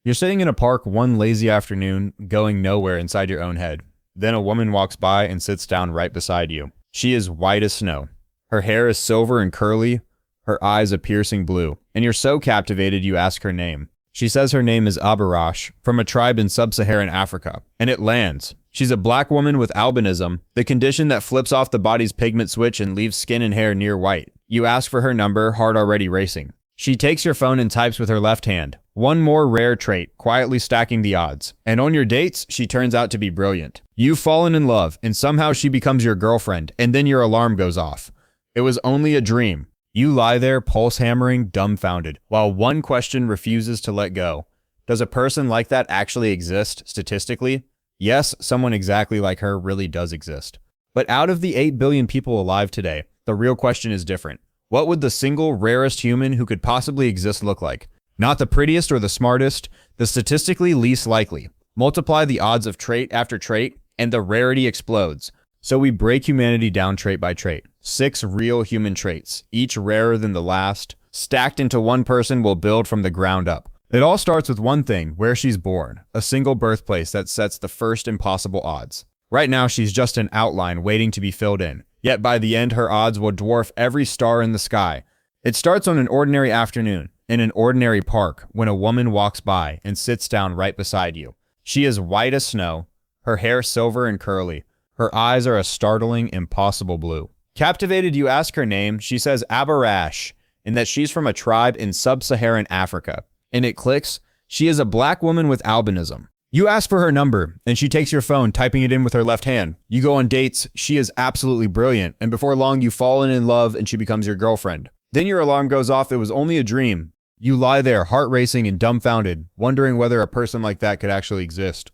You're sitting in a park one lazy afternoon, going nowhere inside your own head. Then a woman walks by and sits down right beside you. She is white as snow. Her hair is silver and curly, her eyes a piercing blue, and you're so captivated you ask her name. She says her name is Abarash, from a tribe in sub-Saharan Africa, and it lands. She's a black woman with albinism, the condition that flips off the body's pigment switch and leaves skin and hair near white. You ask for her number, heart already racing. She takes your phone and types with her left hand. One more rare trait, quietly stacking the odds. And on your dates, she turns out to be brilliant. You've fallen in love, and somehow she becomes your girlfriend, and then your alarm goes off. It was only a dream. You lie there, pulse hammering, dumbfounded, while one question refuses to let go. Does a person like that actually exist, statistically? Yes, someone exactly like her really does exist. But out of the 8 billion people alive today, the real question is different. What would the single rarest human who could possibly exist look like? Not the prettiest or the smartest, the statistically least likely. Multiply the odds of trait after trait, and the rarity explodes. So we break humanity down trait by trait. 6 real human traits, each rarer than the last, stacked into one person will build from the ground up. It all starts with one thing, where she's born, a single birthplace that sets the first impossible odds. Right now, she's just an outline waiting to be filled in. Yet by the end, her odds will dwarf every star in the sky. It starts on an ordinary afternoon, in an ordinary park, when a woman walks by and sits down right beside you. She is white as snow, her hair silver and curly. Her eyes are a startling, impossible blue. Captivated, you ask her name. She says Abarash, and that she's from a tribe in sub-Saharan Africa. And it clicks. She is a black woman with albinism. You ask for her number, and she takes your phone, typing it in with her left hand. You go on dates. She is absolutely brilliant, and before long, you've fallen in love, and she becomes your girlfriend. Then your alarm goes off. It was only a dream. You lie there, heart racing and dumbfounded, wondering whether a person like that could actually exist.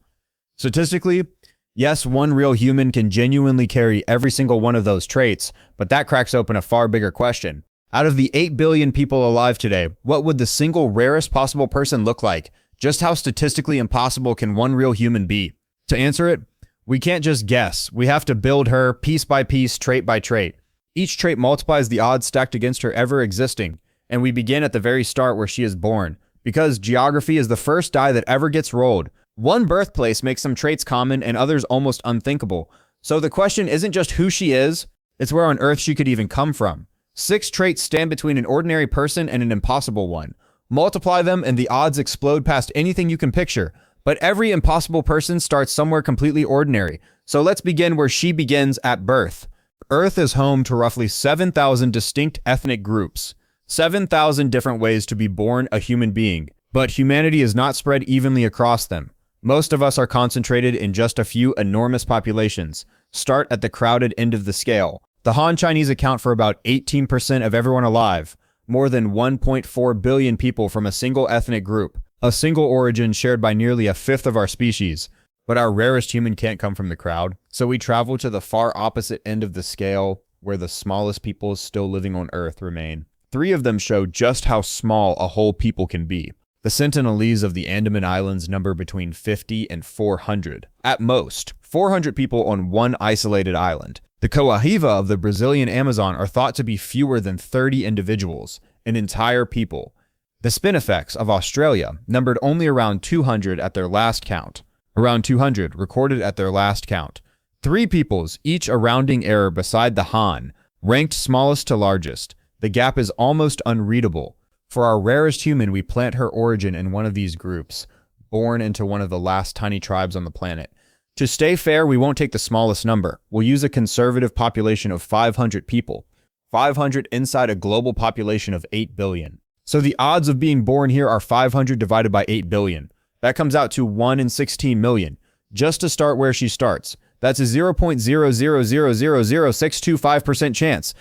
Statistically, yes, one real human can genuinely carry every single one of those traits, but that cracks open a far bigger question. Out of the 8 billion people alive today, what would the single rarest possible person look like? Just how statistically impossible can one real human be? To answer it, we can't just guess. We have to build her piece by piece, trait by trait. Each trait multiplies the odds stacked against her ever existing, and we begin at the very start where she is born, because geography is the first die that ever gets rolled. One birthplace makes some traits common and others almost unthinkable. So the question isn't just who she is, it's where on earth she could even come from. 6 traits stand between an ordinary person and an impossible one. Multiply them and the odds explode past anything you can picture. But every impossible person starts somewhere completely ordinary. So let's begin where she begins, at birth. Earth is home to roughly 7,000 distinct ethnic groups. 7,000 different ways to be born a human being. But humanity is not spread evenly across them. Most of us are concentrated in just a few enormous populations. Start at the crowded end of the scale. The Han Chinese account for about 18% of everyone alive. More than 1.4 billion people from a single ethnic group, a single origin shared by nearly a fifth of our species. But our rarest human can't come from the crowd, so we travel to the far opposite end of the scale, where the smallest peoples still living on Earth remain. 3 of them show just how small a whole people can be. The Sentinelese of the Andaman Islands number between 50 and 400. At most, 400 people on one isolated island. The Coahiva of the Brazilian Amazon are thought to be fewer than 30 individuals, an entire people. The Spinifex of Australia numbered only around 200 at their last count. Around 200 recorded at their last count. 3 peoples, each a rounding error beside the Han, ranked smallest to largest. The gap is almost unreadable. For our rarest human, we plant her origin in one of these groups, born into one of the last tiny tribes on the planet. To stay fair, we won't take the smallest number. We'll use a conservative population of 500 people. 500 inside a global population of 8 billion. So the odds of being born here are 500 divided by 8 billion. That comes out to 1 in 16 million. Just to start where she starts. That's a 0.0000625% chance.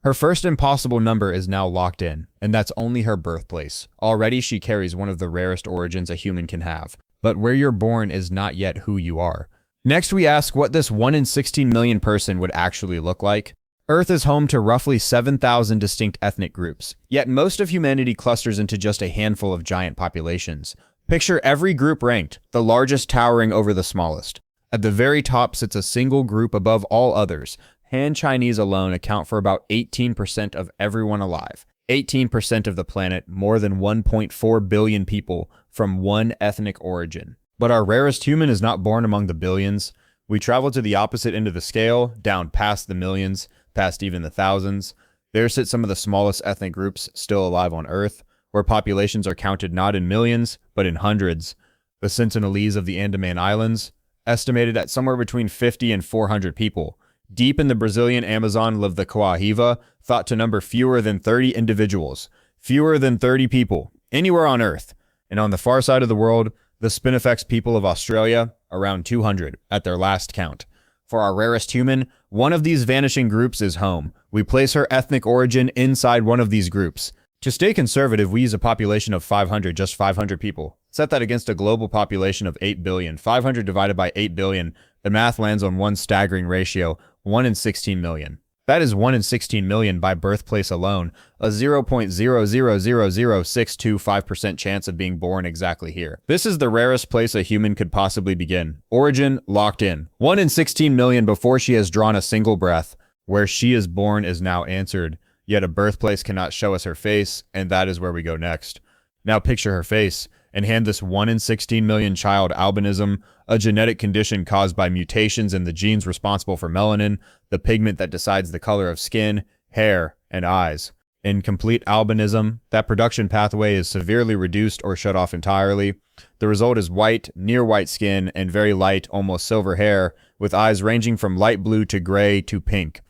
Her first impossible number is now locked in, and that's only her birthplace. Already she carries one of the rarest origins a human can have. But where you're born is not yet who you are. Next, we ask what this 1 in 16 million person would actually look like. Earth is home to roughly 7,000 distinct ethnic groups, yet most of humanity clusters into just a handful of giant populations. Picture every group ranked, the largest towering over the smallest. At the very top sits a single group above all others. Han Chinese alone account for about 18% of everyone alive. 18% of the planet, more than 1.4 billion people from one ethnic origin. But our rarest human is not born among the billions. We travel to the opposite end of the scale, down past the millions, past even the thousands. There sit some of the smallest ethnic groups still alive on Earth, where populations are counted not in millions, but in hundreds. The Sentinelese of the Andaman Islands, estimated at somewhere between 50 and 400 people. Deep in the Brazilian Amazon live the Coahiva, thought to number fewer than 30 individuals. Fewer than 30 people, anywhere on Earth. And on the far side of the world, the Spinifex people of Australia, around 200 at their last count. For our rarest human, one of these vanishing groups is home. We place her ethnic origin inside one of these groups. To stay conservative, we use a population of 500, just 500 people. Set that against a global population of 8 billion. 500 divided by 8 billion, the math lands on one staggering ratio, 1 in 16 million. That is 1 in 16 million by birthplace alone, a 0.0000625% chance of being born exactly here. This is the rarest place a human could possibly begin. Origin locked in. 1 in 16 million before she has drawn a single breath. Where she is born is now answered, yet a birthplace cannot show us her face, and that is where we go next. Now picture her face, and hand this 1 in 16 million child albinism, a genetic condition caused by mutations in the genes responsible for melanin, the pigment that decides the color of skin, hair, and eyes. In complete albinism, that production pathway is severely reduced or shut off entirely. The result is white, near white skin, and very light, almost silver hair, with eyes ranging from light blue to gray to pink.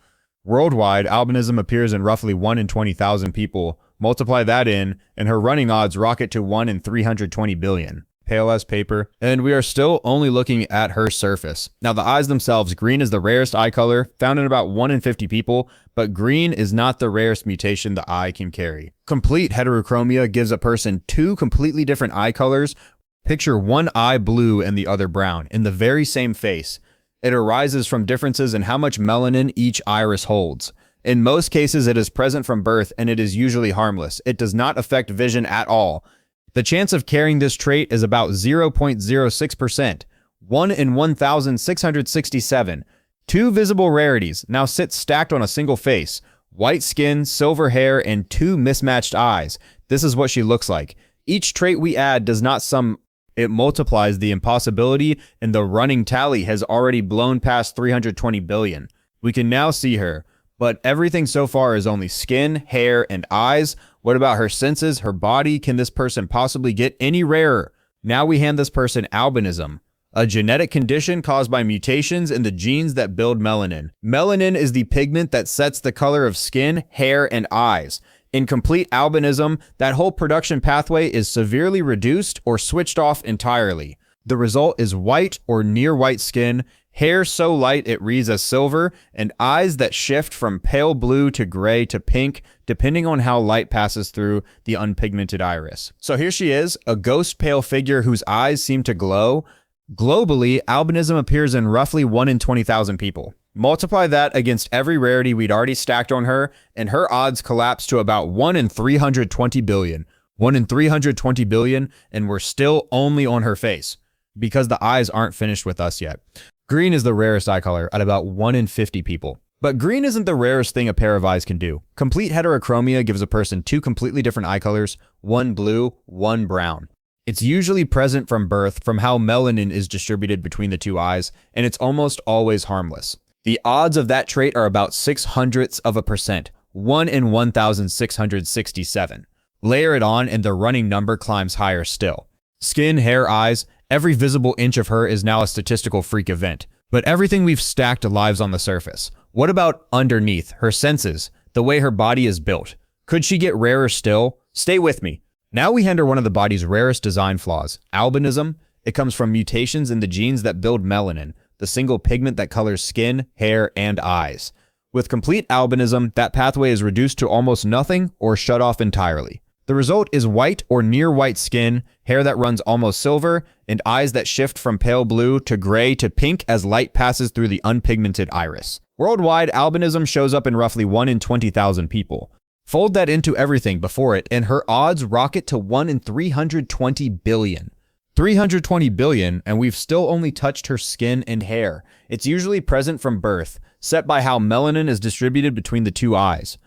Worldwide, albinism appears in roughly 1 in 20,000 people. Multiply that in, and her running odds rocket to 1 in 320 billion. Pale as paper. And we are still only looking at her surface. Now, the eyes themselves, green is the rarest eye color, found in about 1 in 50 people, but green is not the rarest mutation the eye can carry. Complete heterochromia gives a person 2 completely different eye colors. Picture one eye blue and the other brown, in the very same face. It arises from differences in how much melanin each iris holds. In most cases, it is present from birth, and it is usually harmless. It does not affect vision at all. The chance of carrying this trait is about 0.06%, 1 in 1,667. 2 visible rarities now sit stacked on a single face. White skin, silver hair, and 2 mismatched eyes. This is what she looks like. Each trait we add does not sum. It multiplies the impossibility, and the running tally has already blown past 320 billion. We can now see her, but everything so far is only skin, hair, and eyes. What about her senses, her body? Can this person possibly get any rarer? Now we hand this person albinism, a genetic condition caused by mutations in the genes that build melanin. Melanin is the pigment that sets the color of skin, hair, and eyes. In complete albinism, that whole production pathway is severely reduced or switched off entirely. The result is white or near white skin, hair so light it reads as silver, and eyes that shift from pale blue to gray to pink, depending on how light passes through the unpigmented iris. So here she is, a ghost pale figure whose eyes seem to glow. Globally, albinism appears in roughly 1 in 20,000 people. Multiply that against every rarity we'd already stacked on her, and her odds collapse to about 1 in 320 billion. 1 in 320 billion, and we're still only on her face, because the eyes aren't finished with us yet. Green is the rarest eye color at about 1 in 50 people. But green isn't the rarest thing a pair of eyes can do. Complete heterochromia gives a person 2 completely different eye colors, 1 blue, 1 brown. It's usually present from birth from how melanin is distributed between the 2 eyes, and it's almost always harmless. The odds of that trait are about 0.06%, 1 in 1,667. Layer it on and the running number climbs higher still. Skin, hair, eyes, every visible inch of her is now a statistical freak event. But everything we've stacked lives on the surface. What about underneath, her senses, the way her body is built? Could she get rarer still? Stay with me. Now we hand her one of the body's rarest design flaws, albinism. It comes from mutations in the genes that build melanin, the single pigment that colors skin, hair, and eyes. With complete albinism, that pathway is reduced to almost nothing or shut off entirely. The result is white or near white skin, hair that runs almost silver, and eyes that shift from pale blue to gray to pink as light passes through the unpigmented iris. Worldwide, albinism shows up in roughly 1 in 20,000 people. Fold that into everything before it, and her odds rocket to 1 in 320 billion. 320 billion, and we've still only touched her skin and hair. It's usually present from birth, set by how melanin is distributed between the 2 eyes.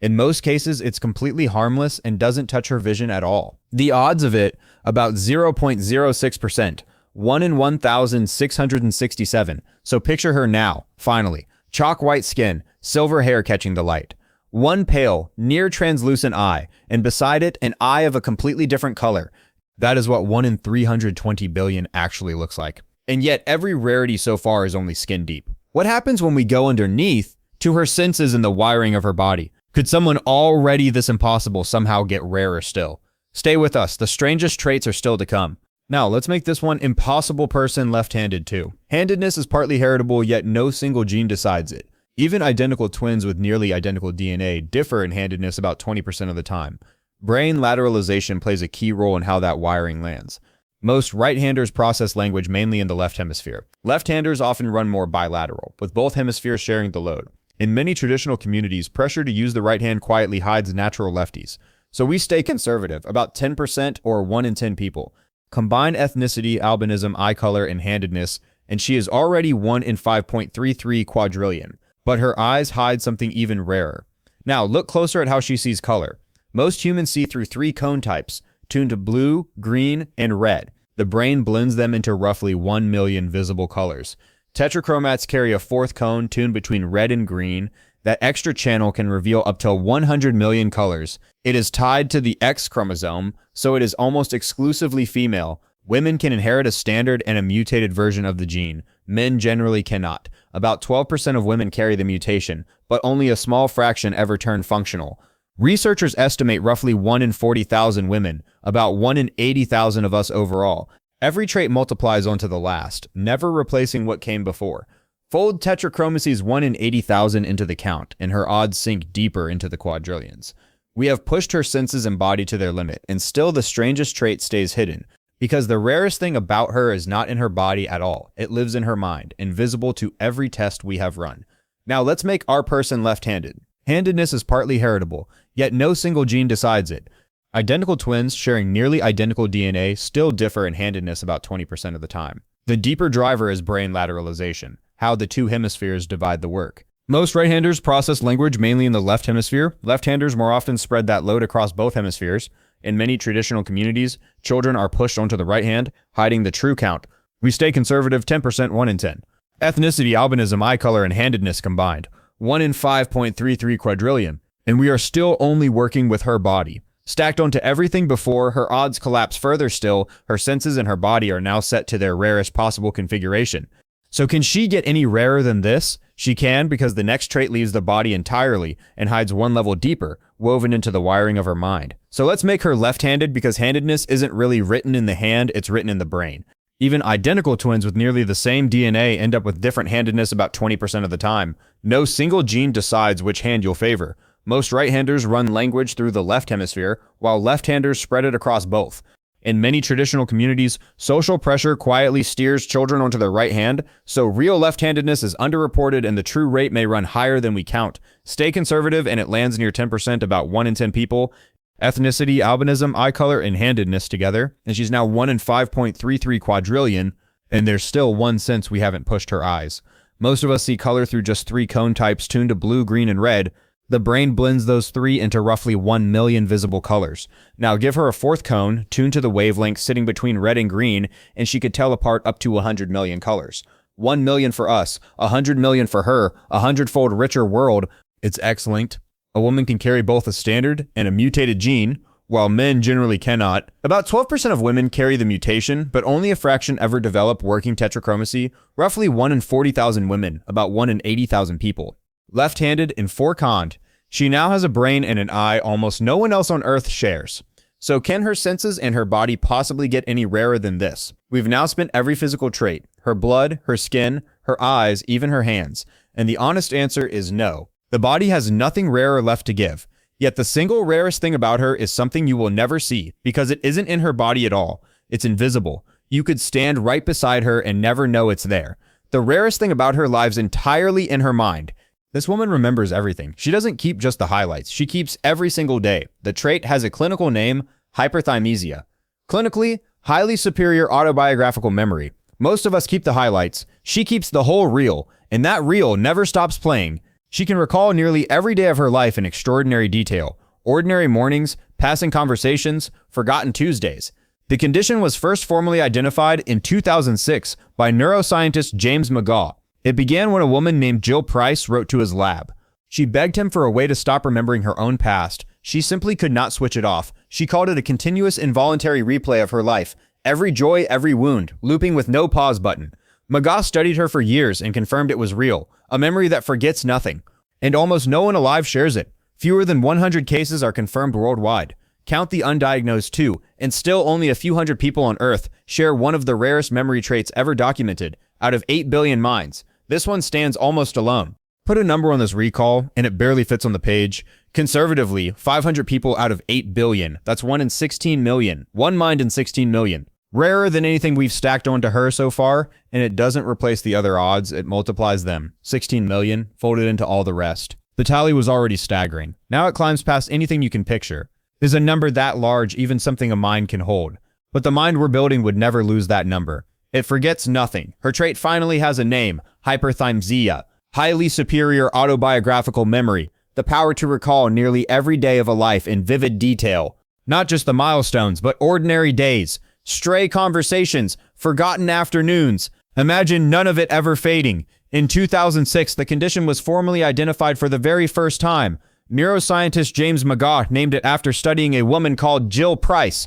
In most cases, it's completely harmless and doesn't touch her vision at all. The odds of it, about 0.06%, 1 in 1,667. So picture her now, finally. Chalk white skin, silver hair catching the light. One pale, near translucent eye, and beside it, an eye of a completely different color. That is what 1 in 320 billion actually looks like. And yet every rarity so far is only skin deep. What happens when we go underneath to her senses and the wiring of her body? Could someone already this impossible somehow get rarer still? Stay with us, the strangest traits are still to come. Now, let's make this one impossible person left-handed too. Handedness is partly heritable, yet no single gene decides it. Even identical twins with nearly identical DNA differ in handedness about 20% of the time. Brain lateralization plays a key role in how that wiring lands. Most right-handers process language mainly in the left hemisphere. Left-handers often run more bilateral, with both hemispheres sharing the load. In many traditional communities, pressure to use the right hand quietly hides natural lefties. So we stay conservative, about 10% or 1 in 10 people. Combine ethnicity, albinism, eye color, and handedness, and she is already 1 in 5.33 quadrillion. But her eyes hide something even rarer. Now, look closer at how she sees color. Most humans see through 3 cone types, tuned to blue, green, and red. The brain blends them into roughly 1 million visible colors. Tetrachromats carry a 4th cone tuned between red and green. That extra channel can reveal up to 100 million colors. It is tied to the X chromosome, so it is almost exclusively female. Women can inherit a standard and a mutated version of the gene. Men generally cannot. About 12% of women carry the mutation, but only a small fraction ever turn functional. Researchers estimate roughly 1 in 40,000 women, about 1 in 80,000 of us overall. Every trait multiplies onto the last, never replacing what came before. Fold tetrachromacy's 1 in 80,000 into the count, and her odds sink deeper into the quadrillions. We have pushed her senses and body to their limit, and still the strangest trait stays hidden, because the rarest thing about her is not in her body at all. It lives in her mind, invisible to every test we have run. Now let's make our person left-handed. Handedness is partly heritable, yet no single gene decides it. Identical twins sharing nearly identical DNA still differ in handedness about 20% of the time. The deeper driver is brain lateralization, how the 2 hemispheres divide the work. Most right-handers process language mainly in the left hemisphere. Left-handers more often spread that load across both hemispheres. In many traditional communities, children are pushed onto the right hand, hiding the true count. We stay conservative, 10%, 1 in 10. Ethnicity, albinism, eye color, and handedness combined, 1 in 5.33 quadrillion. And we are still only working with her body. Stacked onto everything before, her odds collapse further still. Her senses and her body are now set to their rarest possible configuration. So can she get any rarer than this? She can, because the next trait leaves the body entirely and hides 1 level deeper, woven into the wiring of her mind. So let's make her left-handed, because handedness isn't really written in the hand, it's written in the brain. Even identical twins with nearly the same DNA end up with different handedness about 20% of the time. No single gene decides which hand you'll favor. Most right-handers run language through the left hemisphere, while left-handers spread it across both. In many traditional communities, social pressure quietly steers children onto their right hand, so real left-handedness is underreported and the true rate may run higher than we count. Stay conservative and it lands near 10%, about 1 in 10 people. Ethnicity, albinism, eye color, and handedness together, and she's now 1 in 5.33 quadrillion, and there's still 1 sense we haven't pushed her eyes. Most of us see color through just 3 cone types tuned to blue, green, and red. The brain blends those 3 into roughly 1 million visible colors. Now give her a 4th cone, tuned to the wavelength sitting between red and green, and she could tell apart up to 100 million colors. 1 million for us, 100 million for her, 100-fold richer world. It's X-linked. A woman can carry both a standard and a mutated gene, while men generally cannot. About 12% of women carry the mutation, but only a fraction ever develop working tetrachromacy, roughly 1 in 40,000 women, about 1 in 80,000 people. Left-handed and 4-conned, she now has a brain and an eye almost no one else on Earth shares. So can her senses and her body possibly get any rarer than this? We've now spent every physical trait, her blood, her skin, her eyes, even her hands, and the honest answer is no. The body has nothing rarer left to give. Yet the single rarest thing about her is something you will never see, because it isn't in her body at all. It's invisible. You could stand right beside her and never know it's there. The rarest thing about her lives entirely in her mind. This woman remembers everything. She doesn't keep just the highlights. She keeps every single day. The trait has a clinical name, hyperthymesia. Clinically, highly superior autobiographical memory. Most of us keep the highlights. She keeps the whole reel, and that reel never stops playing. She can recall nearly every day of her life in extraordinary detail. Ordinary mornings, passing conversations, forgotten Tuesdays. The condition was first formally identified in 2006 by neuroscientist James McGaugh. It began when a woman named Jill Price wrote to his lab. She begged him for a way to stop remembering her own past. She simply could not switch it off. She called it a continuous involuntary replay of her life. Every joy, every wound, looping with no pause button. McGaugh studied her for years and confirmed it was real, a memory that forgets nothing. And almost no one alive shares it. Fewer than 100 cases are confirmed worldwide. Count the undiagnosed too, and still only a few hundred people on Earth share one of the rarest memory traits ever documented, out of 8 billion minds. This one stands almost alone. Put a number on this recall, and it barely fits on the page. Conservatively, 500 people out of 8 billion. That's 1 in 16 million. One mind in 16 million. Rarer than anything we've stacked onto her so far, and it doesn't replace the other odds, it multiplies them. 16 million, folded into all the rest. The tally was already staggering. Now it climbs past anything you can picture. Is a number that large even something a mind can hold? But the mind we're building would never lose that number. It forgets nothing. Her trait finally has a name, hyperthymsia. Highly superior autobiographical memory. The power to recall nearly every day of a life in vivid detail. Not just the milestones, but ordinary days. Stray conversations, forgotten afternoons. Imagine none of it ever fading. In 2006, the condition was formally identified for the very first time. Neuroscientist James McGaugh named it after studying a woman called Jill Price.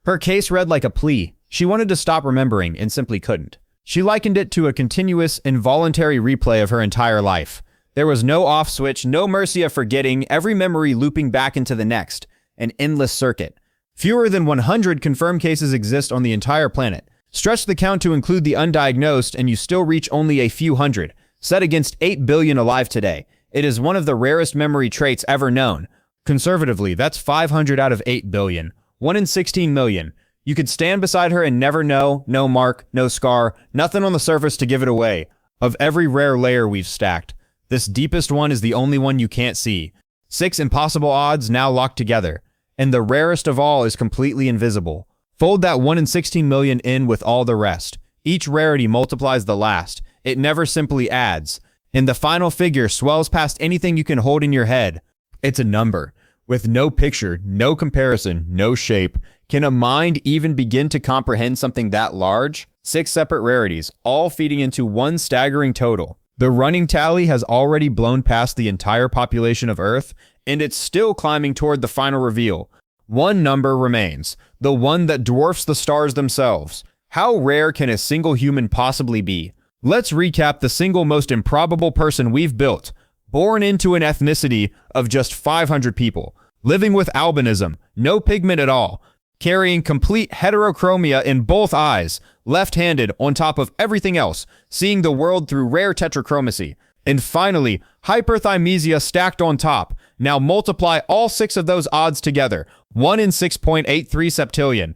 Her case read like a plea. She wanted to stop remembering and simply couldn't. She likened it to a continuous, involuntary replay of her entire life. There was no off switch, no mercy of forgetting, every memory looping back into the next. An endless circuit. Fewer than 100 confirmed cases exist on the entire planet. Stretch the count to include the undiagnosed and you still reach only a few hundred, set against 8 billion alive today. It is one of the rarest memory traits ever known. Conservatively, that's 500 out of 8 billion. 1 in 16 million. You could stand beside her and never know, no mark, no scar, nothing on the surface to give it away. Of every rare layer we've stacked, this deepest one is the only one you can't see. 6 impossible odds now locked together. And the rarest of all is completely invisible. Fold that 1 in 16 million in with all the rest. Each rarity multiplies the last. It never simply adds. And the final figure swells past anything you can hold in your head. It's a number. With no picture, no comparison, no shape. Can a mind even begin to comprehend something that large? 6 separate rarities, all feeding into one staggering total. The running tally has already blown past the entire population of Earth, and it's still climbing toward the final reveal. One number remains, the one that dwarfs the stars themselves. How rare can a single human possibly be? Let's recap the single most improbable person we've built. Born into an ethnicity of just 500 people, living with albinism, no pigment at all, carrying complete heterochromia in both eyes, left-handed on top of everything else, seeing the world through rare tetrachromacy. And finally, hyperthymesia stacked on top. Now multiply all 6 of those odds together. 1 in 6.83 septillion.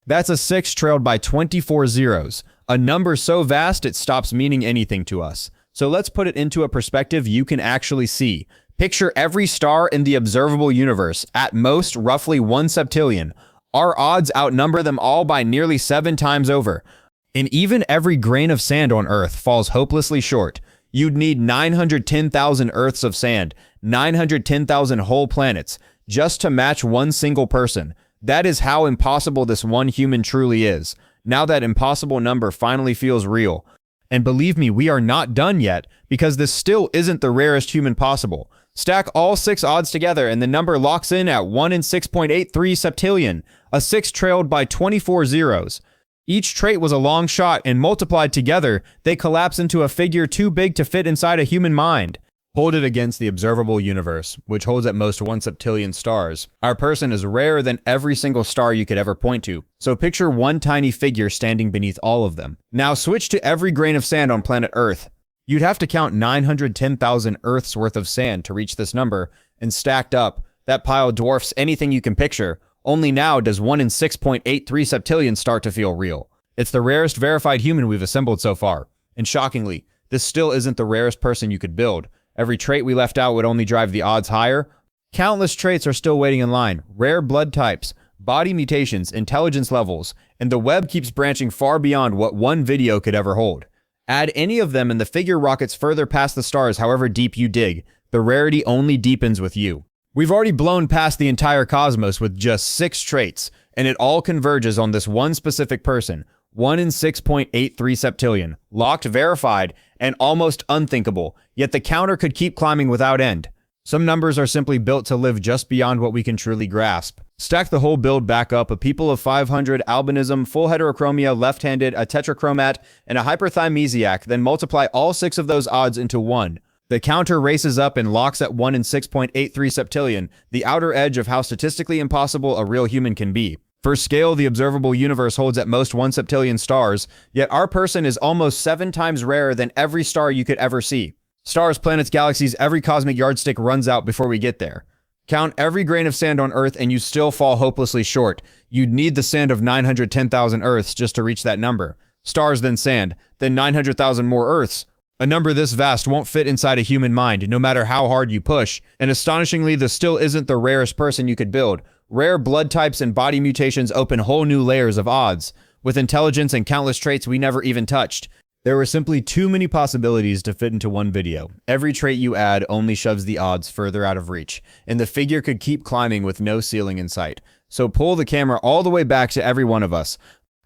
That's a 6 trailed by 24 zeros. A number so vast it stops meaning anything to us. So let's put it into a perspective you can actually see. Picture every star in the observable universe, at most roughly 1 septillion. Our odds outnumber them all by nearly 7 times over. And even every grain of sand on Earth falls hopelessly short. You'd need 910,000 Earths of sand, 910,000 whole planets, just to match one single person. That is how impossible this one human truly is. Now that impossible number finally feels real. And believe me, we are not done yet, because this still isn't the rarest human possible. Stack all 6 odds together and the number locks in at 1 in 6.83 septillion, a 6 trailed by 24 zeros. Each trait was a long shot, and multiplied together, they collapse into a figure too big to fit inside a human mind. Hold it against the observable universe, which holds at most 1 septillion stars. Our person is rarer than every single star you could ever point to, so picture one tiny figure standing beneath all of them. Now switch to every grain of sand on planet Earth. You'd have to count 910,000 Earths worth of sand to reach this number, and stacked up, that pile dwarfs anything you can picture. Only now does 1 in 6.83 septillion start to feel real. It's the rarest verified human we've assembled so far. And shockingly, this still isn't the rarest person you could build. Every trait we left out would only drive the odds higher. Countless traits are still waiting in line. Rare blood types, body mutations, intelligence levels, and the web keeps branching far beyond what one video could ever hold. Add any of them and the figure rockets further past the stars however deep you dig. The rarity only deepens with you. We've already blown past the entire cosmos with just 6 traits, and it all converges on this one specific person. 1 in 6.83 septillion, locked, verified, and almost unthinkable, yet the counter could keep climbing without end. Some numbers are simply built to live just beyond what we can truly grasp. Stack the whole build back up: a people of 500, albinism, full heterochromia, left-handed, a tetrachromat, and a hyperthymesiac, then multiply all 6 of those odds into 1. The counter races up and locks at 1 in 6.83 septillion, the outer edge of how statistically impossible a real human can be. For scale, the observable universe holds at most 1 septillion stars, yet our person is almost 7 times rarer than every star you could ever see. Stars, planets, galaxies, every cosmic yardstick runs out before we get there. Count every grain of sand on Earth and you still fall hopelessly short. You'd need the sand of 910,000 Earths just to reach that number. Stars, then sand, then 900,000 more Earths. A number this vast won't fit inside a human mind, no matter how hard you push. And astonishingly, this still isn't the rarest person you could build. Rare blood types and body mutations open whole new layers of odds, with intelligence and countless traits we never even touched. There were simply too many possibilities to fit into one video. Every trait you add only shoves the odds further out of reach, and the figure could keep climbing with no ceiling in sight. So pull the camera all the way back to every one of us.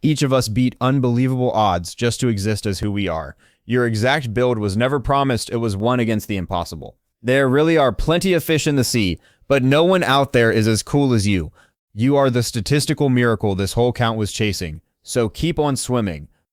Each of us beat unbelievable odds just to exist as who we are. Your exact build was never promised, it was won against the impossible. There really are plenty of fish in the sea, but no one out there is as cool as you. You are the statistical miracle this whole count was chasing. So keep on swimming.